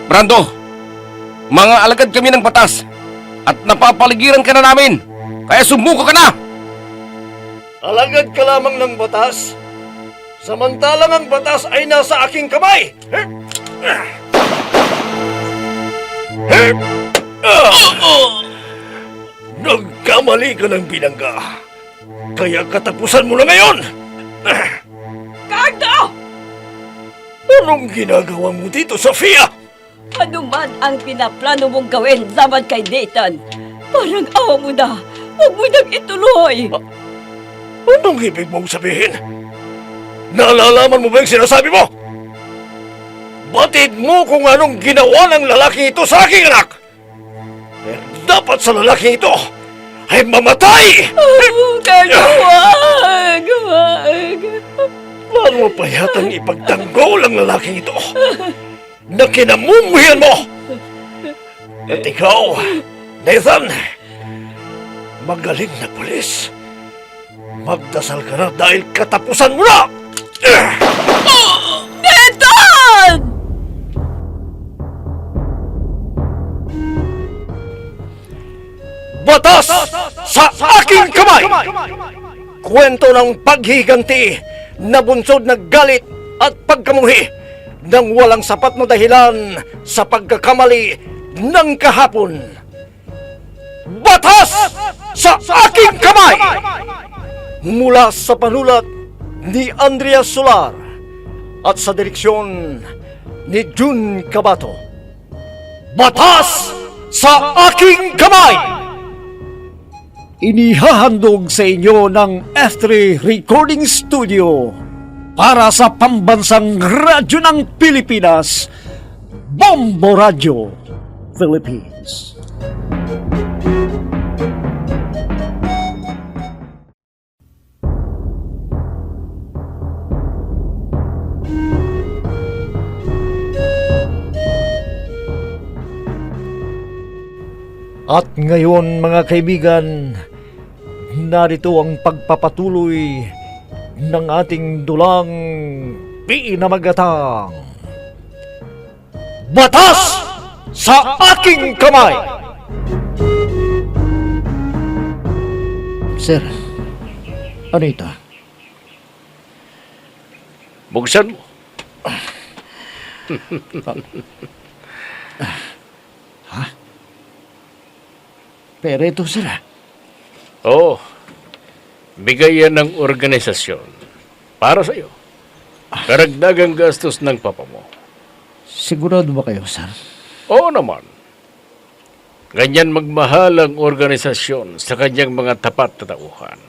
Brando, mga alagad kami ng batas at napapaligiran ka na namin. Kaya sumuko ka na! Alagad ka lamang ng batas, samantalang ang batas ay nasa aking kamay! Nagkamali ka ng binangga, kaya katapusan mo na ngayon! Cardo! Anong ginagawa mo dito, Sofia? Ano man ang pinaplano mong gawin laban kay Nathan, parang awa mo na. Huwag mo nang ituloy. Anong ibig mong sabihin? Nalalaman mo ba yung sinasabi mo? Batid mo kung anong ginawa ng lalaki ito sa aking anak! Pero dapat sa lalaki ito ay mamatay! Oh, Cardo, wag! Wag! Paano pa yatang ipagtanggol ang lalaki ito na kinamumuhian mo? At ikaw, Nathan, magaling na pulis. Magdasal ka na dahil katapusan mo na! Nathan! Batas sa aking kamay! Kwento ng paghiganti na bunsod na galit at pagkamuhi nang walang sapat na dahilan sa pagkakamali ng kahapon. Batas sa aking kamay! Mula sa panulat ni Andrea Solar at sa direksyon ni Jun Cabato. Batas sa aking kamay! Inihahandog sa inyo ng F3 Recording Studio para sa pambansang radyo ng Pilipinas, Bombo Radio Philippines. At ngayon mga kaibigan, narito ang pagpapatuloy ng ating dulang pinamagatang Batas sa aking kamay! Sir, ano ito? Buksan mo. Pero ito sir. Oo. Bigay yan ng organisasyon. Para sa iyo. Karagdagang gastos ng papa mo. Sigurado ba kayo sir? Oo naman. Ganyan magmahal ang organisasyon sa kanyang mga tapat na tauhan.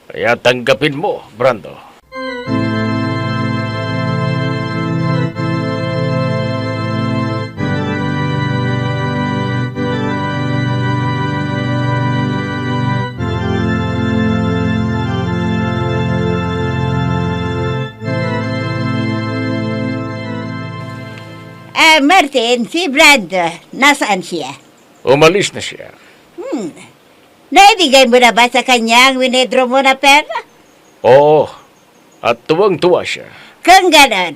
Kaya tanggapin mo, Brando. Martin, si Brando, nasaan siya? Umalis na siya. Naibigay mo na ba sa kanya ang winedro mo na pera? Oo. At tuwang-tuwa siya. Kung ganon,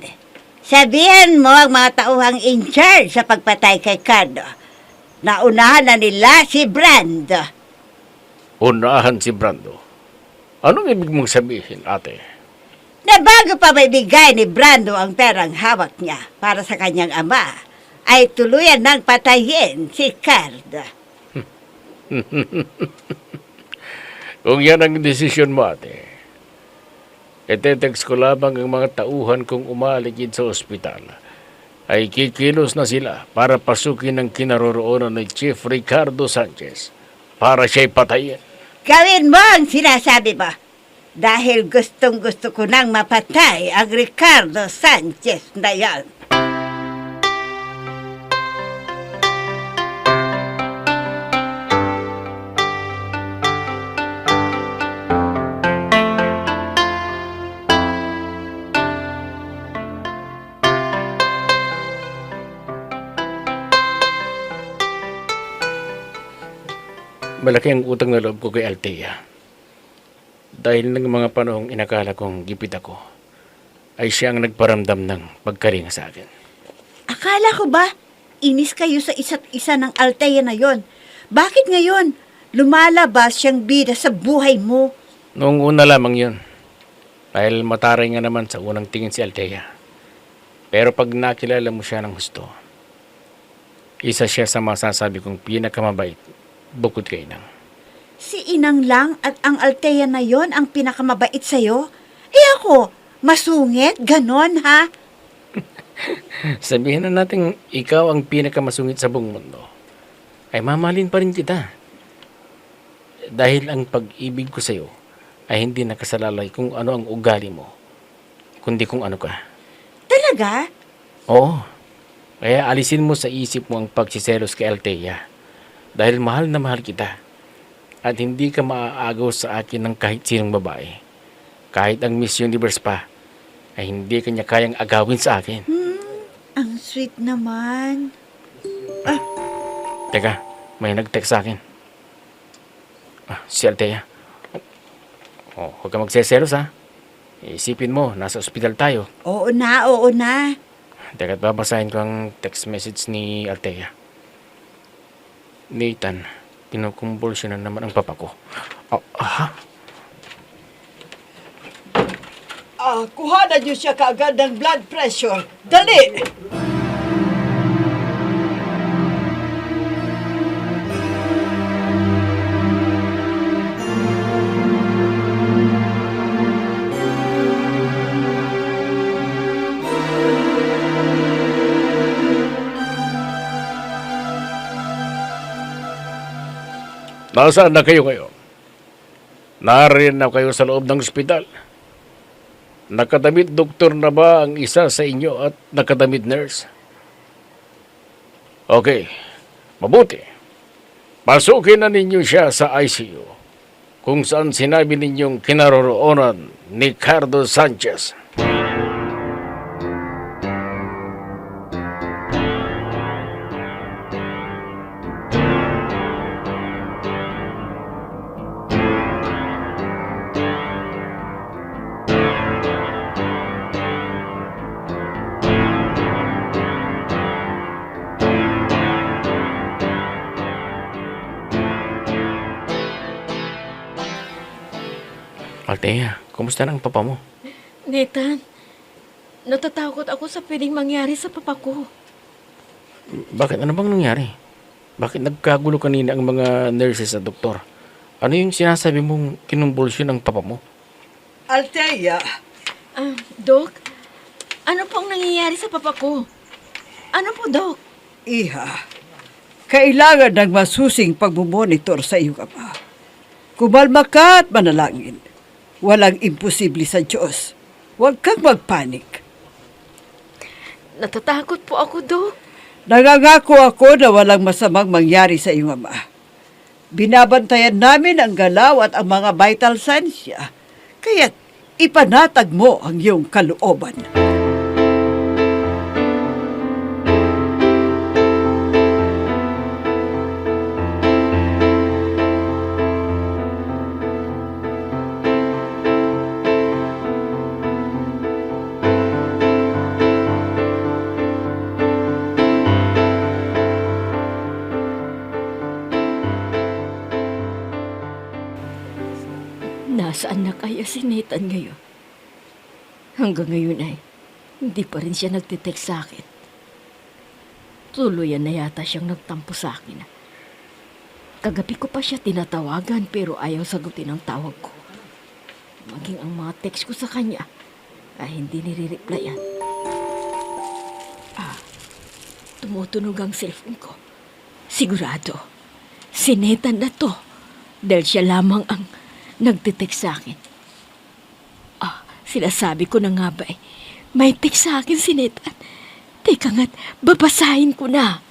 sabihan mo ang mga tauhang in charge sa pagpatay kay Cardo. Naunahan na nila si Brando. Unahan si Brando. Anong ibig mong sabihin, ate? Na bago pa maibigay ni Brando ang perang hawak niya para sa kanyang ama, ay tuluyan ng patayin si Cardo. Kung yan ang desisyon mo, ate, itetext ko lamang ang mga tauhan kong umaligid sa ospital. Ay kikilos na sila para pasukin ang kinaroroonan ni Chief Ricardo Sanchez para siya'y patayin. Gawin mo ang sinasabi mo. Dahil gustong-gusto ko nang mapatay ang Ricardo Sanchez na yan. Malaki ang utang na loob ko kay Althea. Dahil ng mga panahong inakala kong gipit ako. ay siyang nagparamdam ng pagkalinga sa akin. Akala ko ba, inis kayo sa isa't isa ng Althea na yon? Bakit ngayon, lumalabas siyang bida sa buhay mo? Noong una lamang yun, dahil mataray nga naman sa unang tingin si Althea. Pero pag nakilala mo siya ng gusto, isa siya sa masasabi kong pinakamabait bukod kay Inang. Si Inang lang at ang Althea na yon ang pinakamabait sa'yo? Ako, masungit, ganon ha? Sabihin na natin ikaw ang pinakamasungit sa buong mundo, ay mamahalin pa rin kita. Dahil ang pag-ibig ko sa'yo ay hindi nakasalalay kung ano ang ugali mo, kundi kung ano ka. Talaga? Oo. Kaya alisin mo sa isip mo ang pagsiselos kay Althea. Dahil mahal na mahal kita. At hindi ka maaagaw sa akin ng kahit sinong babae. Kahit ang Miss Universe pa, ay hindi kanya kayang agawin sa akin. Ang sweet naman. Teka, may nag-text sa akin. Si Althea. Huwag ka magseselos ha. Isipin mo, nasa ospital tayo. Oo na, oo na. Teka, babasahin ko ang text message ni Althea. Nathan, pinukumbulsyonan naman ang papa ko. Kuhanan niyo siya kaagad ng blood pressure. Dali! Nasaan na kayo ngayon? Nariyan na kayo sa loob ng ospital. Nakadamit doktor na ba ang isa sa inyo at nakadamit nurse? Okay, mabuti. Pasukin na ninyo siya sa ICU kung saan sinabi ninyong kinaroroonan ni Cardo Sanchez. Althea, kumusta na ang papa mo? Nathan, natatakot ako sa pwedeng mangyari sa papa ko. Bakit? Ano bang nangyari? Bakit nagkagulo kanina ang mga nurses at doktor? Ano yung sinasabi mong kinumbulsyon ng papa mo? Althea, Dok, ano pong nangyayari sa papa ko? Ano po, Dok? Iha, kailangan ng masusing pagmumonitor sa iyong ama. Kumalma ka at manalangin. Walang imposible sa Diyos. Huwag kang magpanik. Natatakot po ako, Dok. Nangangako ako na walang masamang mangyari sa iyong ama. Binabantayan namin ang galaw at ang mga vital signs niya. Kaya't ipanatag mo ang iyong kalooban. Nasaan na kaya si Nathan ngayon? Hanggang ngayon ay hindi pa rin siya nagtitext sa akin. Tuluyan na yata siyang nagtampo sa akin. Kagabi ko pa siya tinatawagan pero ayaw sagutin ang tawag ko. Maging ang mga text ko sa kanya ay hindi nire-replyan. Tumutunog ang cellphone ko. Sigurado, si Nathan na to dahil siya lamang ang nagtitext sa akin. Sinasabi ko na nga ba may text sa akin si Nathan. Teka nga't, babasahin ko na.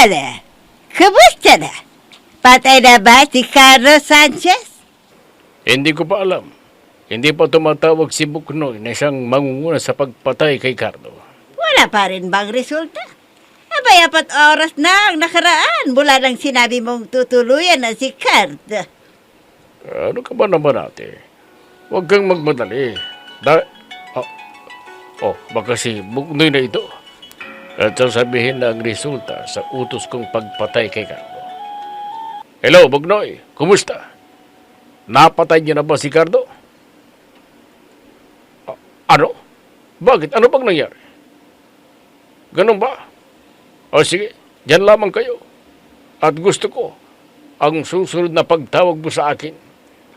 Ale, kamusta Ano na? Patay na ba si Carlos Sanchez? Hindi ko pa alam. Hindi pa tumatawag si Buknoy na siyang mangunguna sa pagpatay kay Carlo. Wala pa rin bang resulta? Abay, 4 oras na ang nakaraan mula nang sinabi mong tutuluyan na si Cardo. Ano ka ba naman ate? Huwag kang magmadali. Baka si Buknoy na ito. At sasabihin na ang resulta sa utos kong pagpatay kay Carlo. Hello, Buknoy. Kumusta? Napatay niyo na ba si Carlo? Ano? Bakit? Ano bang nangyari? Ganun ba? O sige, dyan lamang kayo. At gusto ko, ang susunod na pagtawag mo sa akin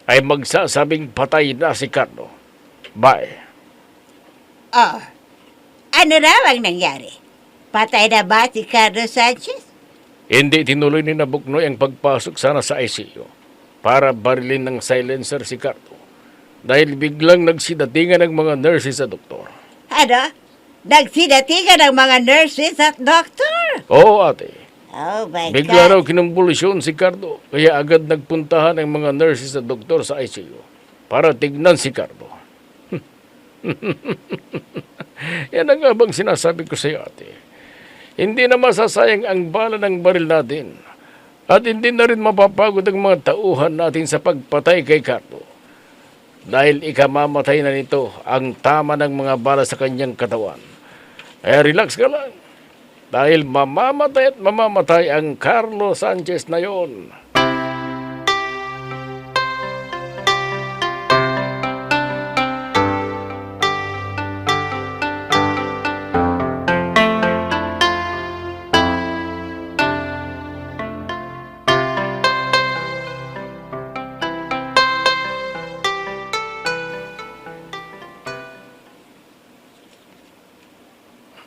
ay magsasabing patay na si Carlo. Bye. Oh, ano raw ang nangyari? Patay na ba si Carlos Sanchez? Hindi tinuloy ni Buknoy ang pagpasok sana sa ICU para barilin ng silencer si Carlo dahil biglang nagsidatingan ng mga nurses sa doktor. Ano? Nagsidatingan ng mga nurses at doktor? Oo, ate. Oh my Bigla raw God. kinumbulisyon si Carlo kaya agad nagpuntahan ang mga nurses sa doktor sa ICU para tignan si Carlo. Yan ang nga bang sinasabi ko sa iyo, ate. Hindi na masasayang ang bala ng baril natin at hindi na rin mapapagod ang mga tauhan natin sa pagpatay kay Carlo. Dahil ikamamatay na nito ang tama ng mga bala sa kanyang katawan. Relax ka lang. Dahil mamamatay at mamamatay ang Carlo Sanchez na yon.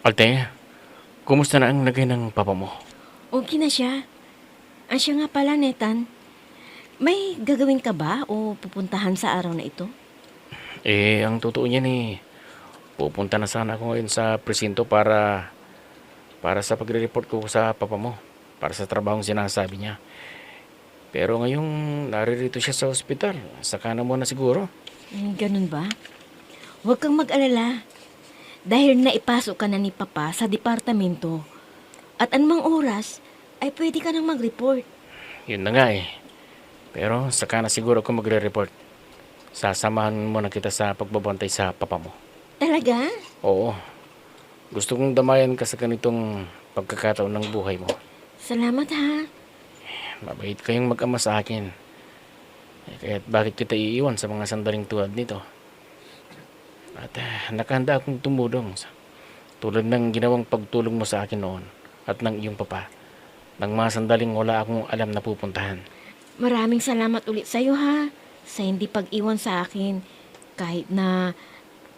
Alte, kumusta na ang lagay ng papa mo? Okay na siya. Siya nga pala, Netan. May gagawin ka ba o pupuntahan sa araw na ito? Ang totoo niyan pupunta na sana ako ngayon sa presinto para sa pagre-report ko sa papa mo. Para sa trabahong sinasabi niya. Pero ngayong naririto siya sa ospital, saka na muna siguro. Ganun ba? Huwag kang mag-alala. Dahil naipasok ka na ni Papa sa departamento at anumang oras ay pwede ka nang mag-report. Yun na nga Pero saka na siguro ako magre-report. Sasamahan mo na kita sa pagbabantay sa papa mo. Talaga? Oo. Gusto kong damayan ka sa ganitong pagkakataon ng buhay mo. Salamat ha. Mabait kayong mag-ama sa akin. Kaya bakit kita iiwan sa mga sandaling tulad nito? At nakahanda akong tumulong tulad ng ginawang pagtulong mo sa akin noon at ng iyong papa nang mga sandaling wala akong alam na pupuntahan. Maraming salamat ulit sa'yo ha. Sa hindi pag-iwan sa akin kahit na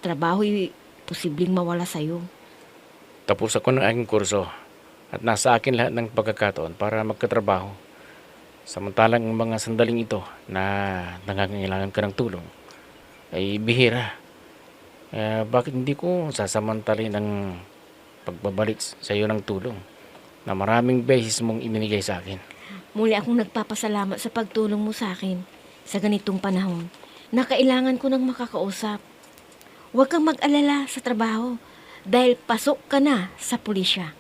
trabaho'y posibleng mawala sa'yo. Tapos ako ng aking kurso at nasa akin lahat ng pagkakataon para magkatrabaho. Samantalang ang mga sandaling ito na nangangailangan ka ng tulong ay bihira. Bakit hindi ko sasamantalin ang pagbabalik sa iyo ng tulong na maraming beses mong iminigay sa akin? Muli akong nagpapasalamat sa pagtulong mo sa akin sa ganitong panahon na kailangan ko ng makakausap. Huwag kang mag-alala sa trabaho dahil pasok ka na sa pulisya.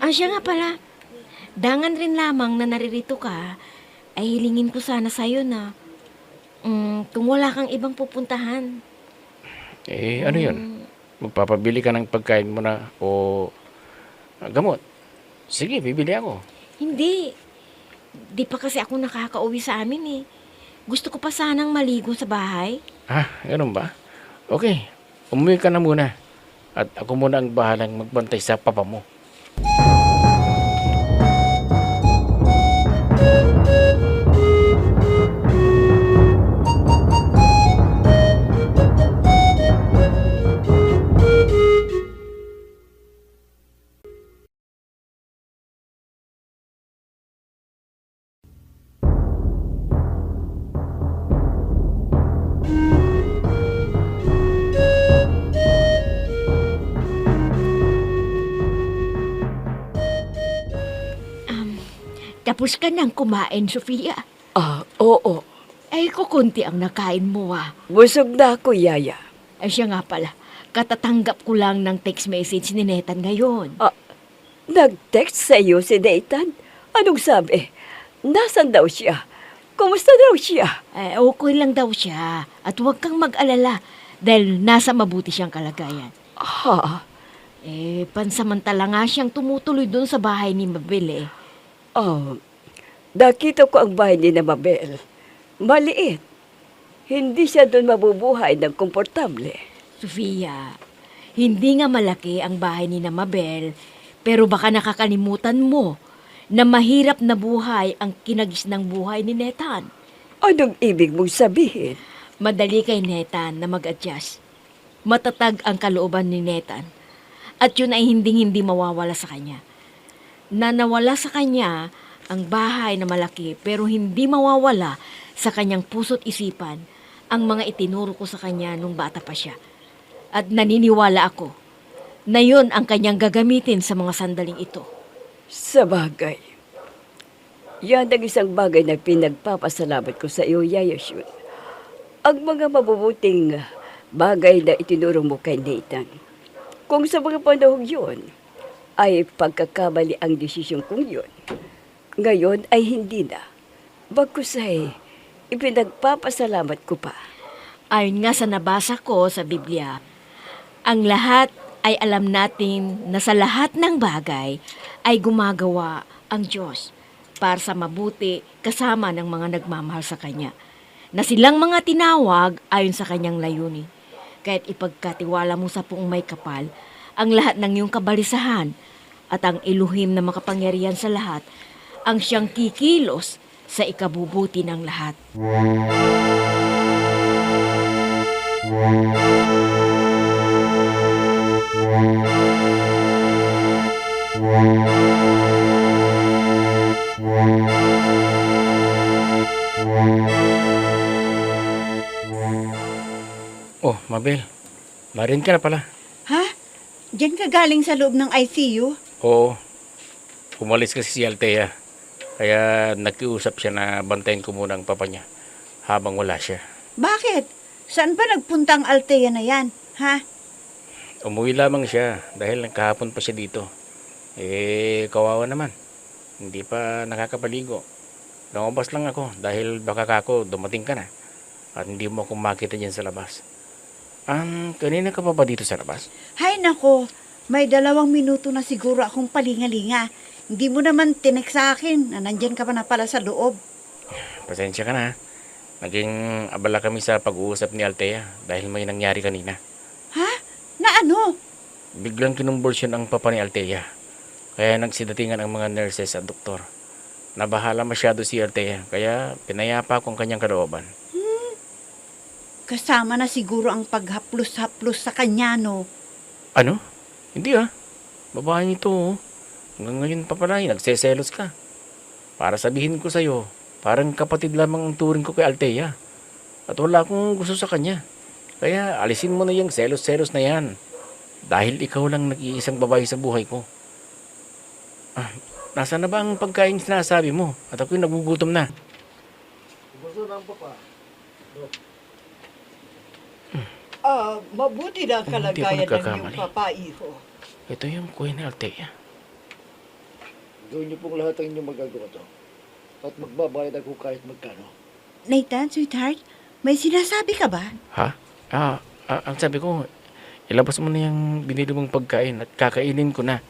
Siya nga pala, dangan rin lamang na naririto ka, ay hilingin ko sana sa'yo na kung wala kang ibang pupuntahan. Ano yun? Magpapabili ka ng pagkain mo na o gamot? Sige, bibili ako. Hindi. Di pa kasi ako nakakauwi sa amin Gusto ko pa sanang maligo sa bahay. Ganun ba? Okay, umuwi ka na muna. At ako muna ang bahalang magbantay sa papa mo. Tapos ka nang kumain, Sofia. Oo. Ay, kukunti ang nakain mo Busog na ako, Yaya. Ay, siya nga pala. Katatanggap ko lang ng text message ni Netan ngayon. Nag-text sa iyo si Nathan. Anong sabi? Nasaan daw siya? Kumusta daw siya? Okay lang daw siya. At huwag kang mag-alala dahil nasa mabuti siyang kalagayan. Ha? Pansamantala nga siyang tumutuloy doon sa bahay ni Mabel Nakita ko ang bahay ni na Mabel. Maliit. Hindi siya doon mabubuhay ng komportable. Sofia, hindi nga malaki ang bahay ni na Mabel, pero baka nakakalimutan mo na mahirap na buhay ang kinagisnang buhay ni Netan. Anong ibig mong sabihin? Madali kay Netan na mag-adjust. Matatag ang kalooban ni Netan. At yun ay hindi mawawala sa kanya. Na nawala sa kanya ang bahay na malaki pero hindi mawawala sa kanyang puso't isipan ang mga itinuro ko sa kanya nung bata pa siya. At naniniwala ako na yun ang kanyang gagamitin sa mga sandaling ito. Sa bagay. Yan ang isang bagay na pinagpapasalamat ko sa iyo, Yaya Shun. Ang mga mabubuting bagay na itinuro mo kay Nathan. Kung sa mga panahong yun, ay pagkakamali ang desisyon kong yun. Ngayon ay hindi na. Bagkus ay ipinagpapasalamat ko pa. Ayon nga sa nabasa ko sa Biblia, ang lahat ay alam natin na sa lahat ng bagay ay gumagawa ang Diyos para sa mabuti kasama ng mga nagmamahal sa Kanya, na silang mga tinawag ayon sa Kanyang layunin. Kaya't ipagkatiwala mo sa Poong May Kapal ang lahat ng iyong kabalisahan at ang Elohim na makapangyarihan sa lahat ang siyang kikilos sa ikabubuti ng lahat. Oh, Mabel. Marin ka na pala. Ha? Diyan ka galing sa loob ng ICU? Oo. Umalis kasi si Althea. Kaya nakiusap siya na bantayan ko muna ang papa niya habang wala siya. Bakit? Saan ba nagpunta ang Althea na yan? Ha? Umuwi lamang siya dahil kahapon pa siya dito. Kawawa naman. Hindi pa nakakapaligo. Lumabas lang ako dahil baka kako dumating ka na at hindi mo akong makita dyan sa labas. Kanina ka pa ba dito sa labas? Hay nako, may 2 minuto na siguro akong palingalinga. Hindi mo naman tinek sa akin na nandyan ka pa na pala sa loob. Pasensya ka na. Naging abala kami sa pag-uusap ni Althea dahil may nangyari kanina. Ha? Na ano? Biglang kinumbulsyon ang papa ni Althea. Kaya nagsidatingan ang mga nurses at doktor. Nabahala masyado si Althea kaya pinayapa ko ang kanyang kalooban. Kasama na siguro ang paghaplos-haplos sa kanya, no? Ano? Hindi Babae nito Hanggang ngayon pa pala nagseselos ka. Para sabihin ko sa'yo, parang kapatid lamang ang turing ko kay Althea. At wala akong gusto sa kanya. Kaya alisin mo na yung selos-selos na yan. Dahil ikaw lang nag-iisang babae sa buhay ko. Nasaan na ba ang pagkain sinasabi mo? At ako'y nagugutom na. Mabuti na ang Hindi ako kalagayan ng nagkakamali. iyong papaiho. Ito yung kuya ni Althea. Gawin niyo pong lahat ang inyong magagawa to. At magbabayad ako kahit magkano. Nathan, sweetheart, may sinasabi ka ba? Ha? Ang sabi ko, ilabas mo na yung binili mong pagkain at kakainin ko na.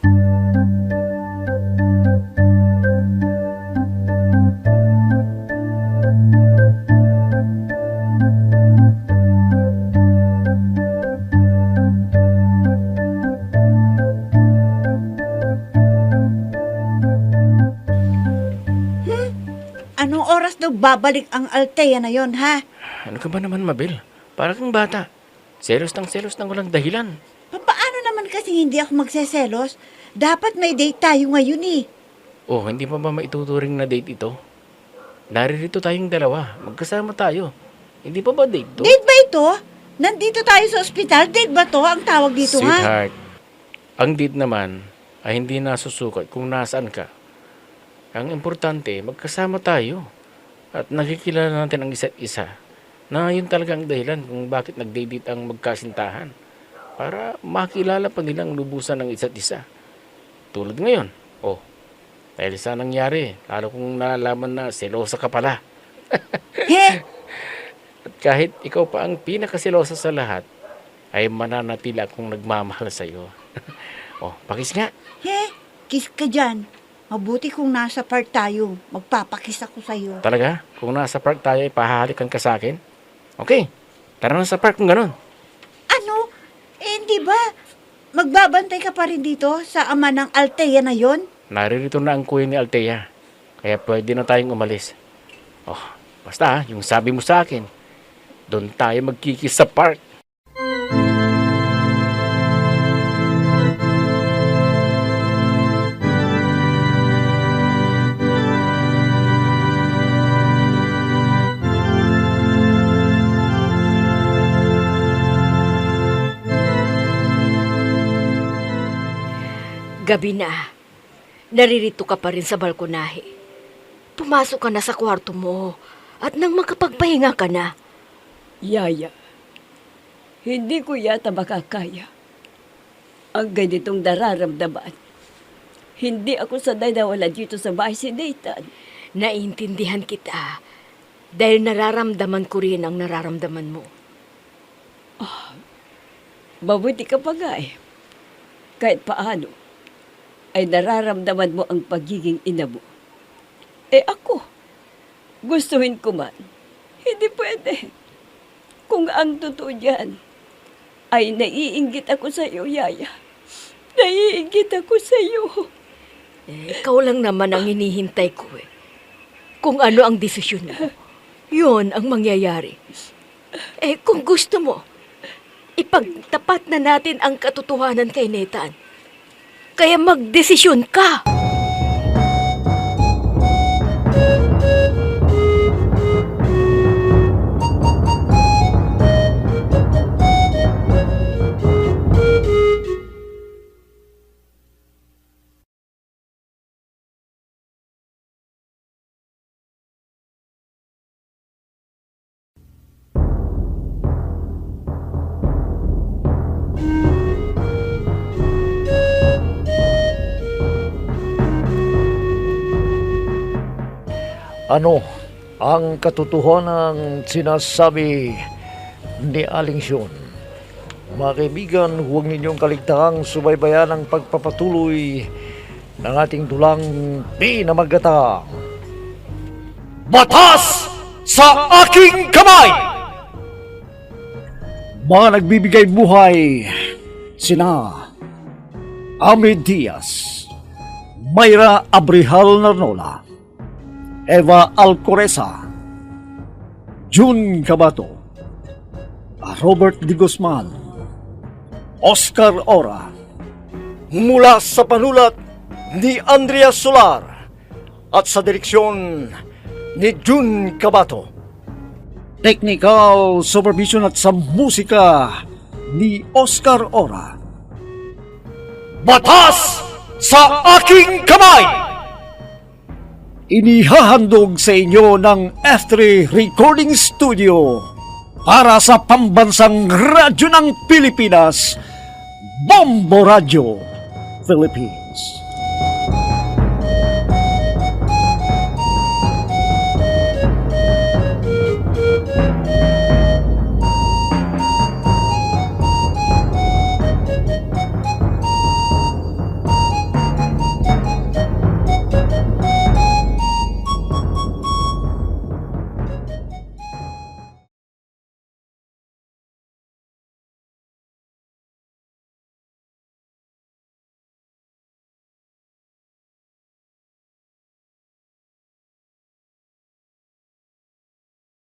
Anong oras daw babalik ang Althea na yon, ha? Ano ka ba naman, Mabel? Para kang bata. Selos ng walang dahilan. Paano naman kasi hindi ako magseselos? Dapat may date tayo ngayon eh. Oh, hindi pa ba maituturing na date ito? Naririto tayong dalawa. Magkasama tayo. Hindi pa ba date to? Date ba ito? Nandito tayo sa ospital. Date ba to ang tawag dito, ha? Sweetheart, ang date naman ay hindi nasusukat kung nasaan ka. Ang importante, magkasama tayo. At nakikilala natin ang isa't isa na yun talaga ang dahilan kung bakit nag-date ang magkasintahan. Para makilala pa nilang lubusan ng isa't isa. Tulad ngayon, dahil sa nangyari, lalo kung nalalaman na selosa ka pala. He? At kahit ikaw pa ang pinakaselosa sa lahat, ay mananatili akong nagmamahal sa iyo. Pakis nga. He? Kiss ka dyan. Mabuti kung nasa park tayo. Magpapakiss ako sa'yo. Talaga? Kung nasa park tayo, ay pahahalikan ka sa akin? Okay, tara na sa park kung ganun. Ano? Hindi ba? Magbabantay ka pa rin dito sa ama ng Althea na yon? Naririto na ang kuya ni Althea, kaya pwede na tayong umalis. Basta yung sabi mo sa akin, doon tayo magkikis sa park. Gabi na. Naririto ka pa rin sa balkonahe. Pumasok ka na sa kwarto mo at nang makapagpahinga ka na. Yaya, hindi ko yata makakaya ang ganitong nararamdaman. Hindi ako sanay na wala dito sa bahay si Nathan. Naiintindihan kita dahil nararamdaman ko rin ang nararamdaman mo. Mabuti ka pa nga eh. Kahit paano, ay nararamdaman mo ang pagiging ina mo. Ako, gustuhin ko man, hindi pwede. Kung ang totoo niyan, ay naiinggit ako sa iyo, Yaya. Naiinggit ako sa iyo. Ikaw lang naman ang hinihintay ko eh. Kung ano ang desisyon mo, yun ang mangyayari. Kung gusto mo, ipagtapat na natin ang katotohanan kay Nathan. Kaya magdesisyon ka! Ano ang katotohanan sinasabi ni Aling Sion? Mga kaibigan, huwag ninyong kaligtaang subaybayan ang pagpapatuloy ng ating dulang pinamagatang Batas sa Aking Kamay! Mga nagbibigay buhay, sina Amid Diaz, Mayra Abrihal Narnola, Eva Alcoreza, June Cabato, Robert D. Guzman, Oscar Ora, mula sa panulat ni Andrea Solar at sa direksyon ni June Cabato. Technical supervision at sa musika ni Oscar Ora. Batas sa Aking Kamay! Inihahandog sa inyo ng F3 Recording Studio para sa pambansang radyo ng Pilipinas, Bombo Radio Philippines.